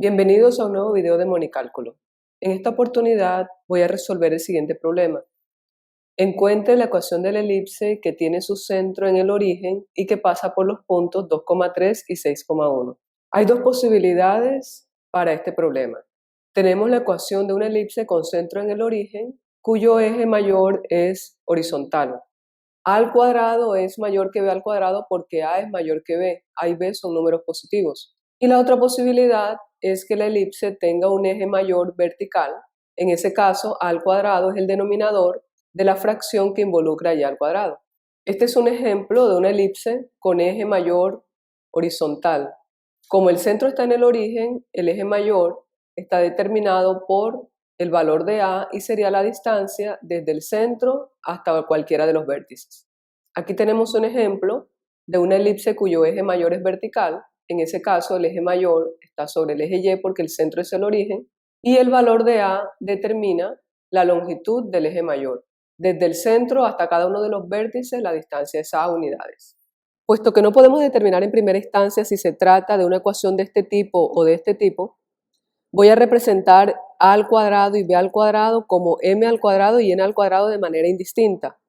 Bienvenidos a un nuevo video de Monicálculo. En esta oportunidad voy a resolver el siguiente problema. Encuentre la ecuación de la elipse que tiene su centro en el origen y que pasa por los puntos 2,3 y 6,1. Hay dos posibilidades para este problema. Tenemos la ecuación de una elipse con centro en el origen, cuyo eje mayor es horizontal. A al cuadrado es mayor que b al cuadrado porque a es mayor que b. A y b son números positivos. Y la otra posibilidad es que la elipse tenga un eje mayor vertical. En ese caso, a al cuadrado es el denominador de la fracción que involucra y al cuadrado. Este es un ejemplo de una elipse con eje mayor horizontal. Como el centro está en el origen, el eje mayor está determinado por el valor de a y sería la distancia desde el centro hasta cualquiera de los vértices. Aquí tenemos un ejemplo de una elipse cuyo eje mayor es vertical. En ese caso el eje mayor está sobre el eje y porque el centro es el origen y el valor de a determina la longitud del eje mayor. Desde el centro hasta cada uno de los vértices la distancia es a unidades. Puesto que no podemos determinar en primera instancia si se trata de una ecuación de este tipo o de este tipo, voy a representar a al cuadrado y b al cuadrado como m al cuadrado y n al cuadrado de manera indistinta.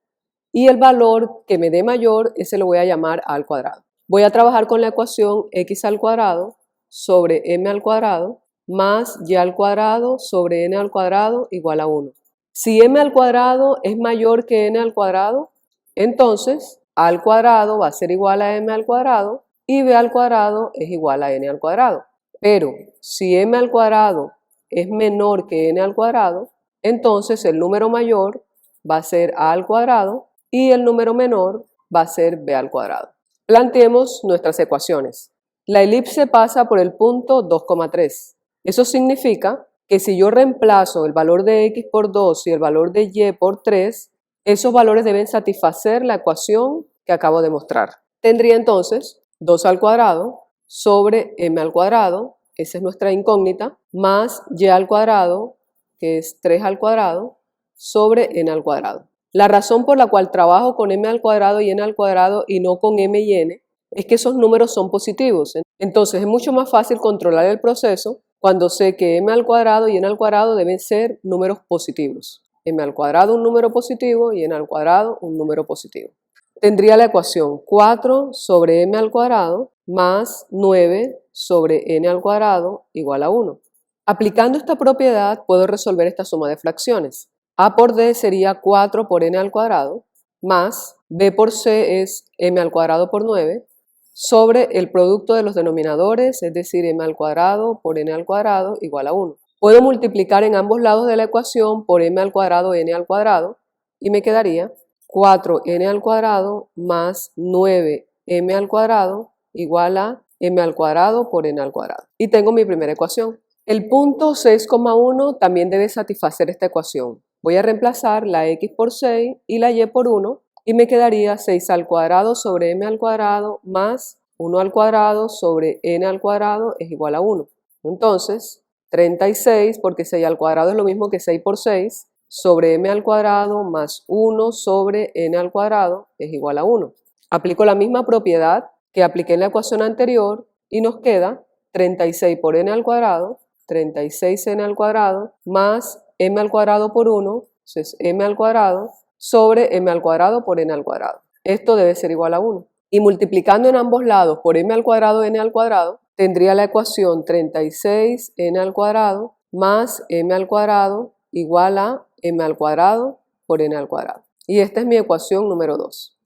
Y el valor que me dé mayor, ese lo voy a llamar a al cuadrado. Voy a trabajar con la ecuación x al cuadrado sobre m al cuadrado más y al cuadrado sobre n al cuadrado igual a 1. Si m al cuadrado es mayor que n al cuadrado, entonces a al cuadrado va a ser igual a m al cuadrado y b al cuadrado es igual a n al cuadrado. Pero si m al cuadrado es menor que n al cuadrado, entonces el número mayor va a ser a al cuadrado y el número menor va a ser b al cuadrado. Planteemos nuestras ecuaciones. La elipse pasa por el punto 2,3. Eso significa que si yo reemplazo el valor de x por 2 y el valor de y por 3, esos valores deben satisfacer la ecuación que acabo de mostrar. Tendría entonces 2 al cuadrado sobre m al cuadrado, esa es nuestra incógnita, más y al cuadrado, que es 3 al cuadrado, sobre n al cuadrado. La razón por la cual trabajo con m al cuadrado y n al cuadrado y no con m y n es que esos números son positivos. Entonces es mucho más fácil controlar el proceso cuando sé que m al cuadrado y n al cuadrado deben ser números positivos. M al cuadrado un número positivo y n al cuadrado un número positivo. Tendría la ecuación 4 sobre m al cuadrado más 9 sobre n al cuadrado igual a 1. Aplicando esta propiedad puedo resolver esta suma de fracciones. A por d sería 4 por n al cuadrado más b por c es m al cuadrado por 9 sobre el producto de los denominadores, es decir, m al cuadrado por n al cuadrado igual a 1. Puedo multiplicar en ambos lados de la ecuación por m al cuadrado n al cuadrado y me quedaría 4n al cuadrado más 9m al cuadrado igual a m al cuadrado por n al cuadrado. Y tengo mi primera ecuación. El punto 6,1 también debe satisfacer esta ecuación. Voy a reemplazar la x por 6 y la y por 1 y me quedaría 6 al cuadrado sobre m al cuadrado más 1 al cuadrado sobre n al cuadrado es igual a 1. Entonces, 36, porque 6 al cuadrado es lo mismo que 6 por 6, sobre m al cuadrado más 1 sobre n al cuadrado es igual a 1. Aplico la misma propiedad que apliqué en la ecuación anterior y nos queda 36 por n al cuadrado, 36n al cuadrado más m al cuadrado por 1, entonces m al cuadrado sobre m al cuadrado por n al cuadrado. Esto debe ser igual a 1. Y multiplicando en ambos lados por m al cuadrado n al cuadrado, tendría la ecuación 36n al cuadrado más m al cuadrado igual a m al cuadrado por n al cuadrado. Y esta es mi ecuación número 2.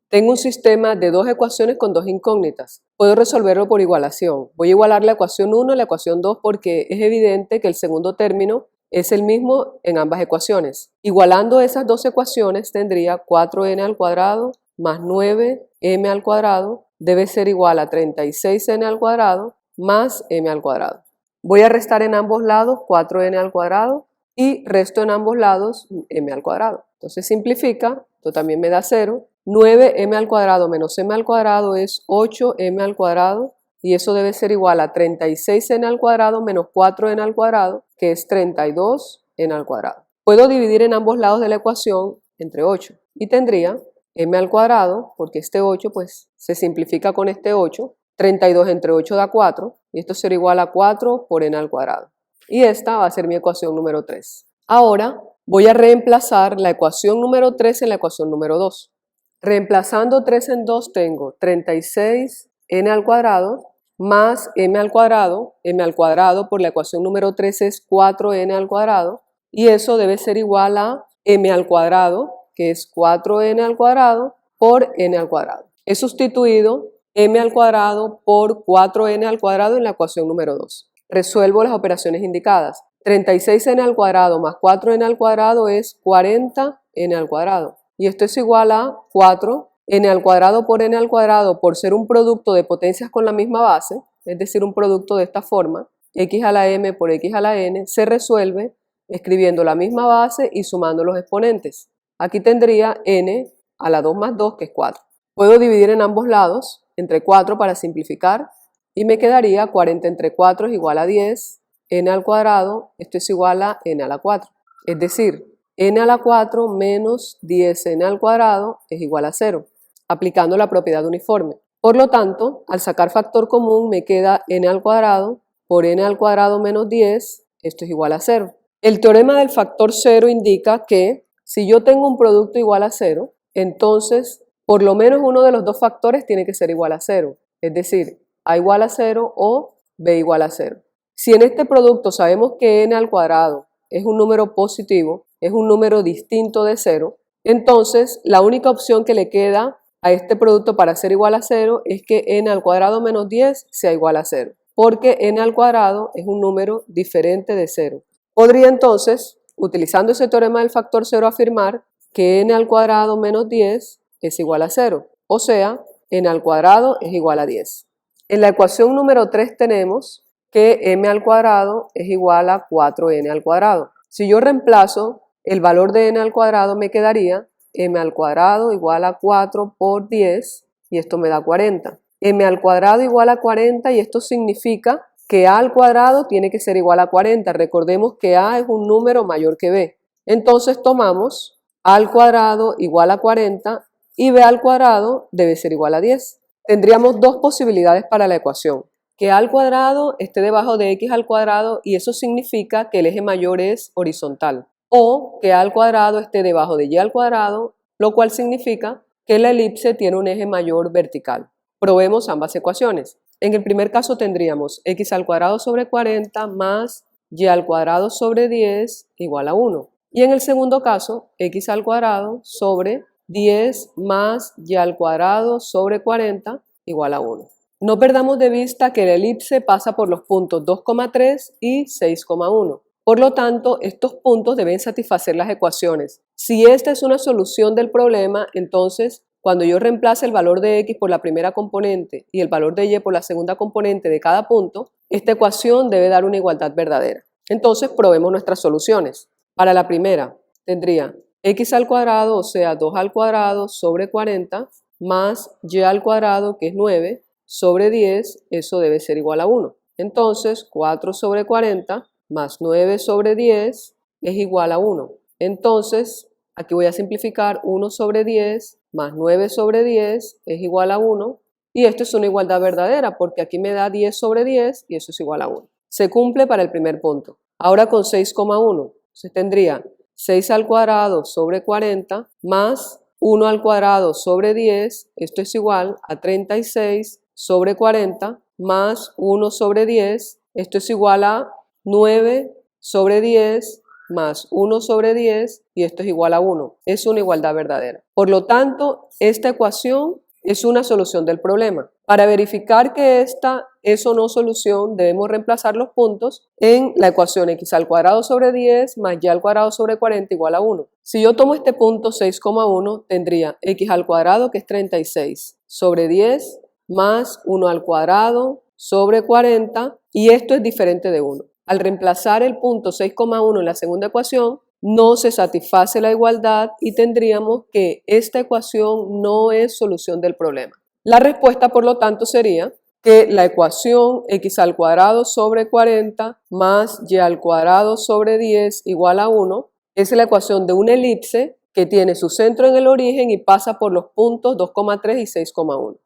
Tengo un sistema de dos ecuaciones con dos incógnitas. Puedo resolverlo por igualación. Voy a igualar la ecuación 1 y la ecuación 2 porque es evidente que el segundo término es el mismo en ambas ecuaciones. Igualando esas dos ecuaciones tendría 4n al cuadrado más 9m al cuadrado debe ser igual a 36n al cuadrado más m al cuadrado. Voy a restar en ambos lados 4n al cuadrado y resto en ambos lados m al cuadrado. Entonces simplifica, esto también me da 0. 9m al cuadrado menos m al cuadrado es 8m al cuadrado y eso debe ser igual a 36n al cuadrado menos 4n al cuadrado, que es 32n al cuadrado. Puedo dividir en ambos lados de la ecuación entre 8 y tendría m al cuadrado, porque este 8 pues se simplifica con este 8, 32 entre 8 da 4, y esto será igual a 4 por n al cuadrado. Y esta va a ser mi ecuación número 3. Ahora voy a reemplazar la ecuación número 3 en la ecuación número 2. Reemplazando 3 en 2 tengo 36n al cuadrado más m al cuadrado por la ecuación número 3 es 4n al cuadrado, y eso debe ser igual a m al cuadrado, que es 4n al cuadrado por n al cuadrado. He sustituido m al cuadrado por 4n al cuadrado en la ecuación número 2. Resuelvo las operaciones indicadas. 36n al cuadrado más 4n al cuadrado es 40n al cuadrado. Y esto es igual a 4n al cuadrado por n al cuadrado, por ser un producto de potencias con la misma base, es decir, un producto de esta forma, x a la m por x a la n, se resuelve escribiendo la misma base y sumando los exponentes. Aquí tendría n a la 2 más 2, que es 4. Puedo dividir en ambos lados entre 4 para simplificar, y me quedaría 40 entre 4 es igual a 10, n al cuadrado, esto es igual a n a la 4. Es decir, n a la 4 menos 10n al cuadrado es igual a 0, aplicando la propiedad uniforme. Por lo tanto, al sacar factor común me queda n al cuadrado por n al cuadrado menos 10, esto es igual a 0. El teorema del factor 0 indica que si yo tengo un producto igual a 0, entonces por lo menos uno de los dos factores tiene que ser igual a 0, es decir, a igual a 0 o b igual a 0. Si en este producto sabemos que n al cuadrado es un número positivo, es un número distinto de 0, entonces la única opción que le queda a este producto para ser igual a 0 es que n al cuadrado menos 10 sea igual a 0, porque n al cuadrado es un número diferente de 0. Podría entonces, utilizando ese teorema del factor 0, afirmar que n al cuadrado menos 10 es igual a 0, o sea, n al cuadrado es igual a 10. En la ecuación número 3 tenemos que m al cuadrado es igual a 4n al cuadrado. Si yo reemplazo el valor de n al cuadrado, me quedaría m al cuadrado igual a 4 por 10, y esto me da 40. M al cuadrado igual a 40, y esto significa que a al cuadrado tiene que ser igual a 40. Recordemos que a es un número mayor que b. Entonces tomamos a al cuadrado igual a 40 y b al cuadrado debe ser igual a 10. Tendríamos dos posibilidades para la ecuación: que a al cuadrado esté debajo de x al cuadrado, y eso significa que el eje mayor es horizontal, o que a al cuadrado esté debajo de y al cuadrado, lo cual significa que la elipse tiene un eje mayor vertical. Probemos ambas ecuaciones. En el primer caso tendríamos x al cuadrado sobre 40 más y al cuadrado sobre 10 igual a 1. Y en el segundo caso, x al cuadrado sobre 10 más y al cuadrado sobre 40 igual a 1. No perdamos de vista que la elipse pasa por los puntos 2,3 y 6,1. Por lo tanto, estos puntos deben satisfacer las ecuaciones. Si esta es una solución del problema, entonces cuando yo reemplace el valor de x por la primera componente y el valor de y por la segunda componente de cada punto, esta ecuación debe dar una igualdad verdadera. Entonces probemos nuestras soluciones. Para la primera tendría x al cuadrado, o sea 2 al cuadrado sobre 40, más y al cuadrado, que es 9, sobre 10, eso debe ser igual a 1. Entonces 4 sobre 40 más 9 sobre 10 es igual a 1. Entonces aquí voy a simplificar, 1 sobre 10 más 9 sobre 10 es igual a 1, y esto es una igualdad verdadera porque aquí me da 10 sobre 10 y eso es igual a 1. Se cumple para el primer punto. Ahora con 6,1, se tendría 6 al cuadrado sobre 40 más 1 al cuadrado sobre 10, esto es igual a 36 sobre 40 más 1 sobre 10, esto es igual a 9 sobre 10 más 1 sobre 10, y esto es igual a 1. Es una igualdad verdadera. Por lo tanto, esta ecuación es una solución del problema. Para verificar que esta es o no solución, debemos reemplazar los puntos en la ecuación x al cuadrado sobre 10 más y al cuadrado sobre 40 igual a 1. Si yo tomo este punto 6,1, tendría x al cuadrado, que es 36, sobre 10 más 1 al cuadrado sobre 40, y esto es diferente de 1. Al reemplazar el punto 6,1 en la segunda ecuación, no se satisface la igualdad y tendríamos que esta ecuación no es solución del problema. La respuesta, por lo tanto, sería que la ecuación x al cuadrado sobre 40 más y al cuadrado sobre 10 igual a 1 es la ecuación de una elipse que tiene su centro en el origen y pasa por los puntos 2,3 y 6,1.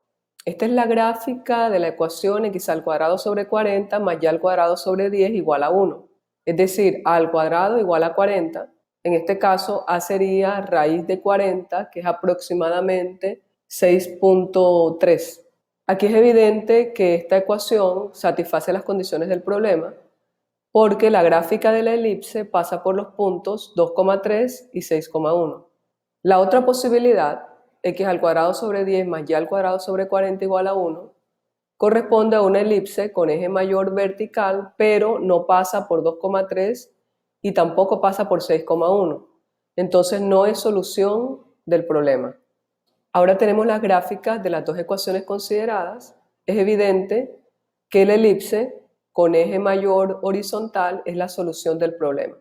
Esta es la gráfica de la ecuación x al cuadrado sobre 40 más y al cuadrado sobre 10 igual a 1. Es decir, a al cuadrado igual a 40. En este caso, a sería raíz de 40, que es aproximadamente 6.3. Aquí es evidente que esta ecuación satisface las condiciones del problema, porque la gráfica de la elipse pasa por los puntos 2,3 y 6,1. La otra posibilidad, x al cuadrado sobre 10 más y al cuadrado sobre 40 igual a 1, corresponde a una elipse con eje mayor vertical, pero no pasa por 2,3 y tampoco pasa por 6,1. Entonces no es solución del problema. Ahora tenemos las gráficas de las dos ecuaciones consideradas. Es evidente que la elipse con eje mayor horizontal es la solución del problema.